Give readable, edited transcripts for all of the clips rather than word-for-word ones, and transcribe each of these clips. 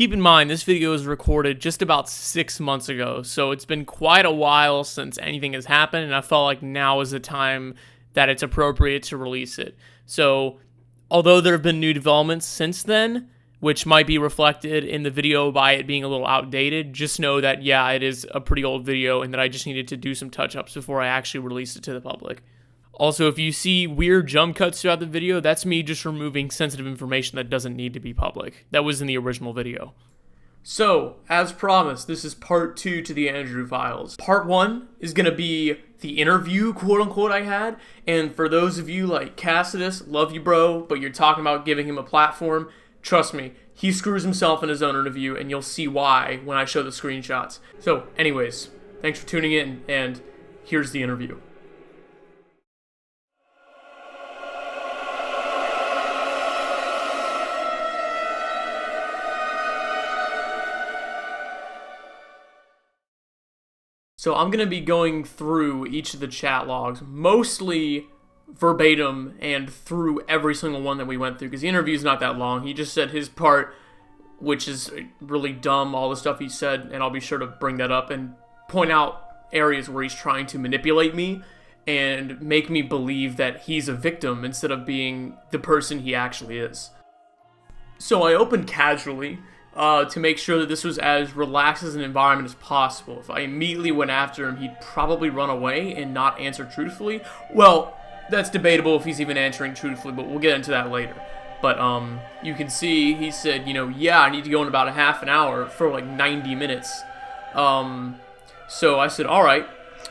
Keep in mind, this video was recorded just about 6 months ago, so it's been quite a while since anything has happened, and I felt like now is the time that it's appropriate to release it. So, although there have been new developments since then, which might be reflected in the video by it being a little outdated, just know that, yeah, it is a pretty old video and that I just needed to do some touch-ups before I actually release it to the public. Also, if you see weird jump cuts throughout the video, that's me just removing sensitive information that doesn't need to be public. That was in the original video. So, as promised, this is part 2 to the Andrew files. Part 1 is going to be the interview, quote-unquote, I had. And for those of you like Cassidus, love you, bro, but you're talking about giving him a platform, trust me, he screws himself in his own interview, and you'll see why when I show the screenshots. So, anyways, thanks for tuning in, and here's the interview. So I'm going to be going through each of the chat logs, mostly verbatim and through every single one that we went through, because the interview's not that long. He just said his part, which is really dumb, all the stuff he said, and I'll be sure to bring that up and point out areas where he's trying to manipulate me and make me believe that he's a victim instead of being the person he actually is. So I opened casually, to make sure that this was as relaxed as an environment as possible. If I immediately went after him, he'd probably run away and not answer truthfully. Well, that's debatable if he's even answering truthfully, but we'll get into that later. But, you can see, he said, yeah, I need to go in about a half an hour for like 90 minutes. So I said, alright.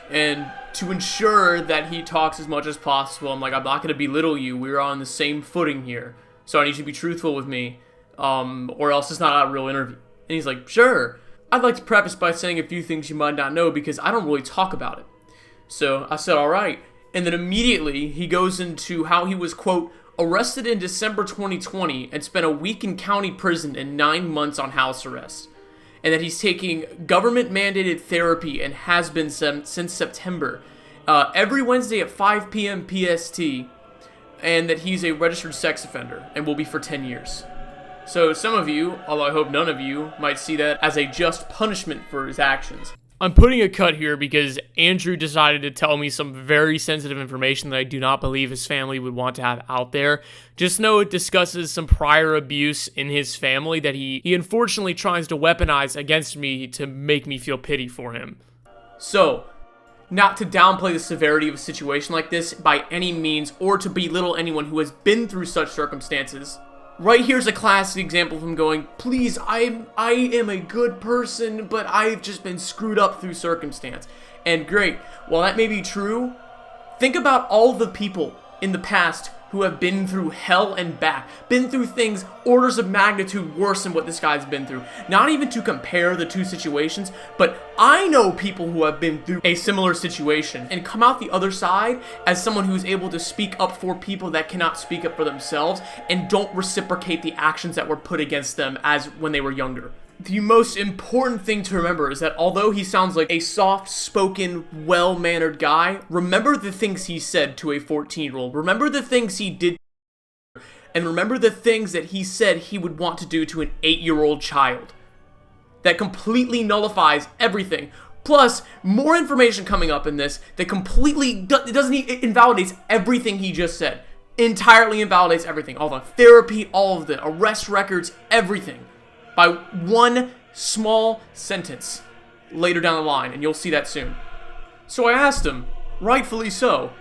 And to ensure that he talks as much as possible, I'm like, I'm not going to belittle you. We're on the same footing here. So I need you to be truthful with me. Or else it's not a real interview. And he's like, sure. I'd like to preface by saying a few things you might not know because I don't really talk about it. So I said, all right. And then immediately he goes into how he was, quote, arrested in December 2020 and spent a week in county prison and 9 months on house arrest. And that he's taking government-mandated therapy and has been since September. Every Wednesday at 5 p.m. PST. And that he's a registered sex offender and will be for 10 years. So some of you, although I hope none of you, might see that as a just punishment for his actions. I'm putting a cut here because Andrew decided to tell me some very sensitive information that I do not believe his family would want to have out there. Just know it discusses some prior abuse in his family that he unfortunately tries to weaponize against me to make me feel pity for him. So, not to downplay the severity of a situation like this by any means or to belittle anyone who has been through such circumstances. Right here's a classic example of him going, please, I am a good person, but I've just been screwed up through circumstance. And great, while that may be true, think about all the people in the past who have been through hell and back, been through things orders of magnitude worse than what this guy's been through. Not even to compare the two situations, but I know people who have been through a similar situation and come out the other side as someone who's able to speak up for people that cannot speak up for themselves and don't reciprocate the actions that were put against them as when they were younger. The most important thing to remember is that although he sounds like a soft-spoken, well-mannered guy, remember the things he said to a 14-year-old. Remember the things he did, and remember the things that he said he would want to do to an 8-year-old child. That completely nullifies everything. Plus, more information coming up in this that completely it invalidates everything he just said. Entirely invalidates everything. All the therapy, all of the arrest records, everything. By one small sentence later down the line, and you'll see that soon. So I asked him, rightfully so,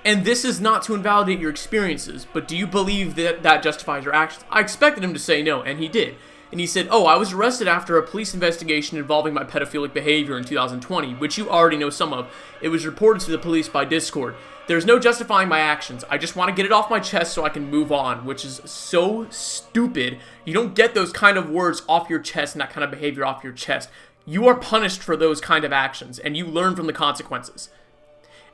and this is not to invalidate your experiences, but do you believe that that justifies your actions? I expected him to say no, and he did. And he said, I was arrested after a police investigation involving my pedophilic behavior in 2020, which you already know some of. It was reported to the police by Discord. There's no justifying my actions. I just want to get it off my chest so I can move on, which is so stupid. You don't get those kind of words off your chest and that kind of behavior off your chest. You are punished for those kind of actions, and you learn from the consequences.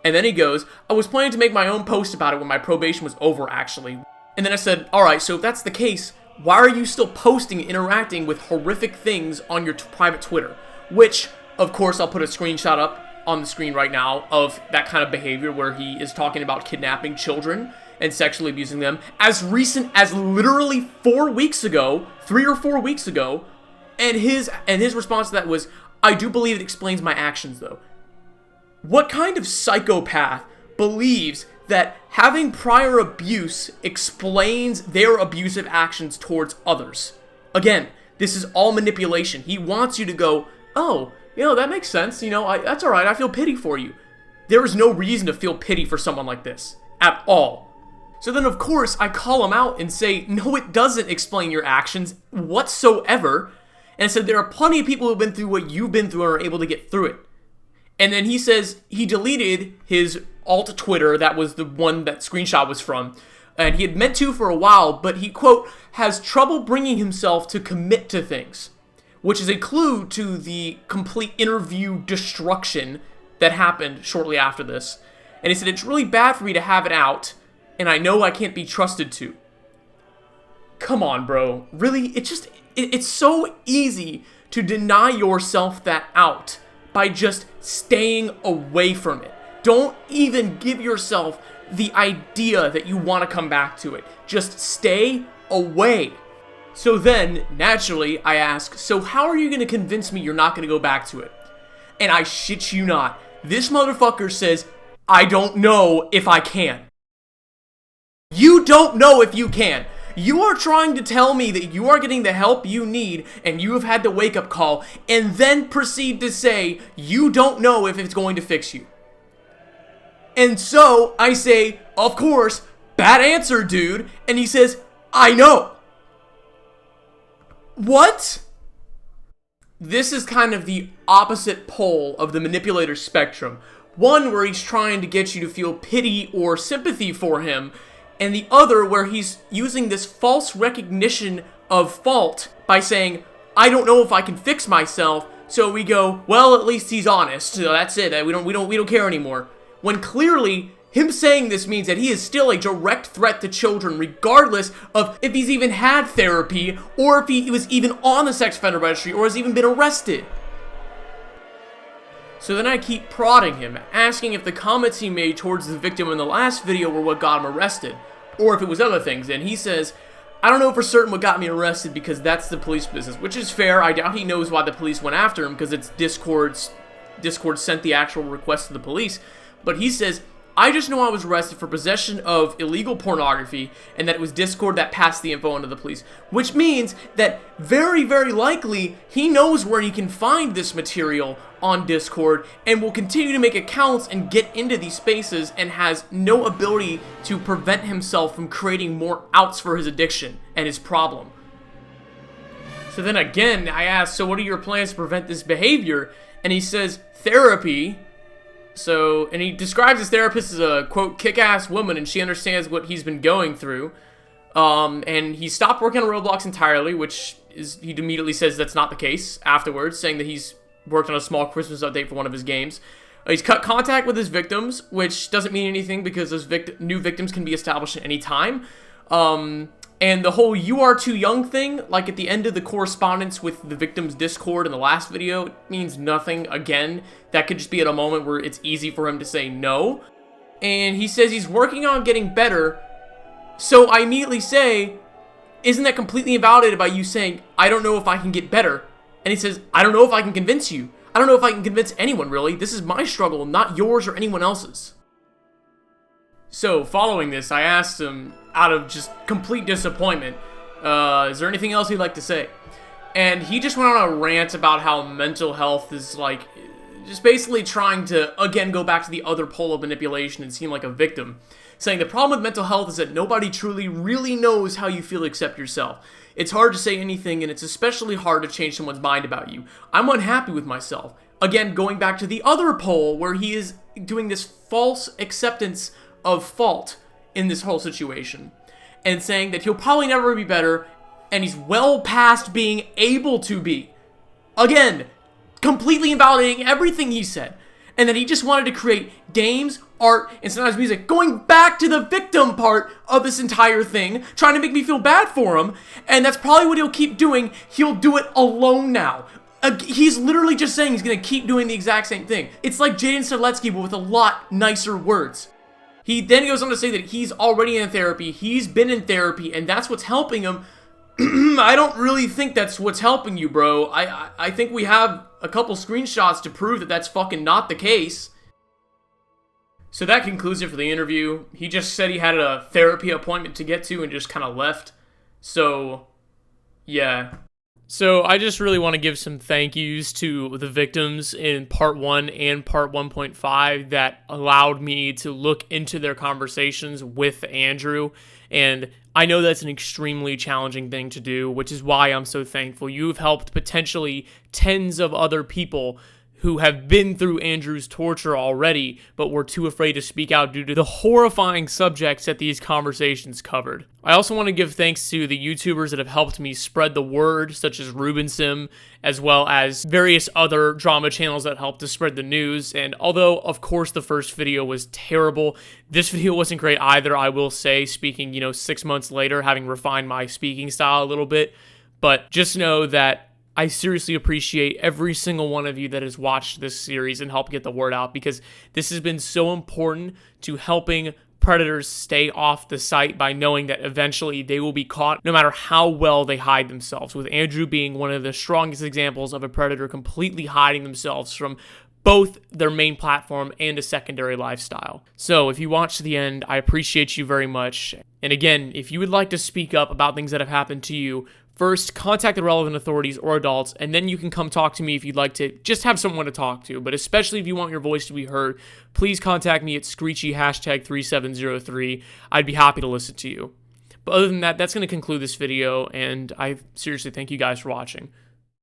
And then he goes, I was planning to make my own post about it when my probation was over, actually. And then I said, alright, so if that's the case, why are you still posting and interacting with horrific things on your private Twitter? Which, of course, I'll put a screenshot up on the screen right now of that kind of behavior where he is talking about kidnapping children and sexually abusing them as recent as literally 4 weeks ago, 3 or 4 weeks ago, and his response to that was, I do believe it explains my actions though. What kind of psychopath believes that having prior abuse explains their abusive actions towards others? Again, this is all manipulation. He wants you to go, oh, that makes sense, that's alright, I feel pity for you. There is no reason to feel pity for someone like this, at all. So then, of course, I call him out and say, no, it doesn't explain your actions whatsoever. And I said, there are plenty of people who've been through what you've been through and are able to get through it. And then he says he deleted his alt Twitter, that was the one that screenshot was from, and he had meant to for a while, but he, quote, has trouble bringing himself to commit to things, which is a clue to the complete interview destruction that happened shortly after this. And he said, it's really bad for me to have it out, and I know I can't be trusted to. Come on, bro. Really? It's so easy to deny yourself that out by just staying away from it. Don't even give yourself the idea that you want to come back to it. Just stay away. So then, naturally, I ask, so how are you going to convince me you're not going to go back to it? And I shit you not, this motherfucker says, I don't know if I can. You don't know if you can. You are trying to tell me that you are getting the help you need and you have had the wake-up call, and then proceed to say you don't know if it's going to fix you. And so I say, of course, bad answer, dude. And he says, I know. What? This is kind of the opposite pole of the manipulator spectrum. One where he's trying to get you to feel pity or sympathy for him, and the other where he's using this false recognition of fault by saying, I don't know if I can fix myself, so we go, well, at least he's honest, so that's it, we don't care anymore. When clearly, him saying this means that he is still a direct threat to children, regardless of if he's even had therapy, or if he was even on the sex offender registry, or has even been arrested. So then I keep prodding him, asking if the comments he made towards the victim in the last video were what got him arrested, or if it was other things, and he says, I don't know for certain what got me arrested because that's the police business, which is fair. I doubt he knows why the police went after him because it's Discord sent the actual request to the police, but he says, I just know I was arrested for possession of illegal pornography and that it was Discord that passed the info on to the police, which means that very, very likely he knows where he can find this material on Discord and will continue to make accounts and get into these spaces and has no ability to prevent himself from creating more outs for his addiction and his problem. So then again, I ask, so what are your plans to prevent this behavior? And he says, therapy. So, and he describes his therapist as a, quote, kick-ass woman, and she understands what he's been going through. And he stopped working on Roblox entirely, which is, he immediately says that's not the case afterwards, saying that he's worked on a small Christmas update for one of his games. He's cut contact with his victims, which doesn't mean anything because those new victims can be established at any time. And the whole you are too young thing, like at the end of the correspondence with the victim's Discord in the last video, it means nothing. Again, that could just be at a moment where it's easy for him to say no. And he says he's working on getting better. So I immediately say, isn't that completely invalidated by you saying, I don't know if I can get better? And he says, I don't know if I can convince you. I don't know if I can convince anyone, really. This is my struggle, not yours or anyone else's. So, following this, I asked him, out of just complete disappointment, is there anything else he'd like to say? And he just went on a rant about how mental health is, like, just basically trying to, again, go back to the other pole of manipulation and seem like a victim. Saying the problem with mental health is that nobody truly really knows how you feel except yourself. It's hard to say anything, and it's especially hard to change someone's mind about you. I'm unhappy with myself. Again, going back to the other pole, where he is doing this false acceptance of fault in this whole situation, and saying that he'll probably never be better, and he's well past being able to be. Again, completely invalidating everything he said, and that he just wanted to create games, art, and sometimes music, going back to the victim part of this entire thing, trying to make me feel bad for him, and that's probably what he'll keep doing. He'll do it alone now. He's literally just saying he's going to keep doing the exact same thing. It's like Jaden Sadletsky, but with a lot nicer words. He then goes on to say that he's already in therapy, he's been in therapy, and that's what's helping him. I don't really think that's what's helping you, bro. I think we have a couple screenshots to prove that that's fucking not the case. So that concludes it for the interview. He just said he had a therapy appointment to get to and just kind of left. So, yeah. So I just really want to give some thank yous to the victims in part 1 and part 1.5 that allowed me to look into their conversations with Andrew. And I know that's an extremely challenging thing to do, which is why I'm so thankful. You've helped potentially tens of other people who have been through Andrew's torture already, but were too afraid to speak out due to the horrifying subjects that these conversations covered. I also want to give thanks to the YouTubers that have helped me spread the word, such as RubenSim, as well as various other drama channels that helped to spread the news. And although, of course, the first video was terrible, this video wasn't great either, I will say, speaking, 6 months later, having refined my speaking style a little bit. But just know that I seriously appreciate every single one of you that has watched this series and helped get the word out, because this has been so important to helping predators stay off the site by knowing that eventually they will be caught no matter how well they hide themselves, with Andrew being one of the strongest examples of a predator completely hiding themselves from both their main platform and a secondary lifestyle. So if you watched to the end, I appreciate you very much. And again, if you would like to speak up about things that have happened to you, first, contact the relevant authorities or adults, and then you can come talk to me if you'd like to just have someone to talk to. But especially if you want your voice to be heard, please contact me at Screechy #3703. I'd be happy to listen to you. But other than that, that's going to conclude this video, and I seriously thank you guys for watching.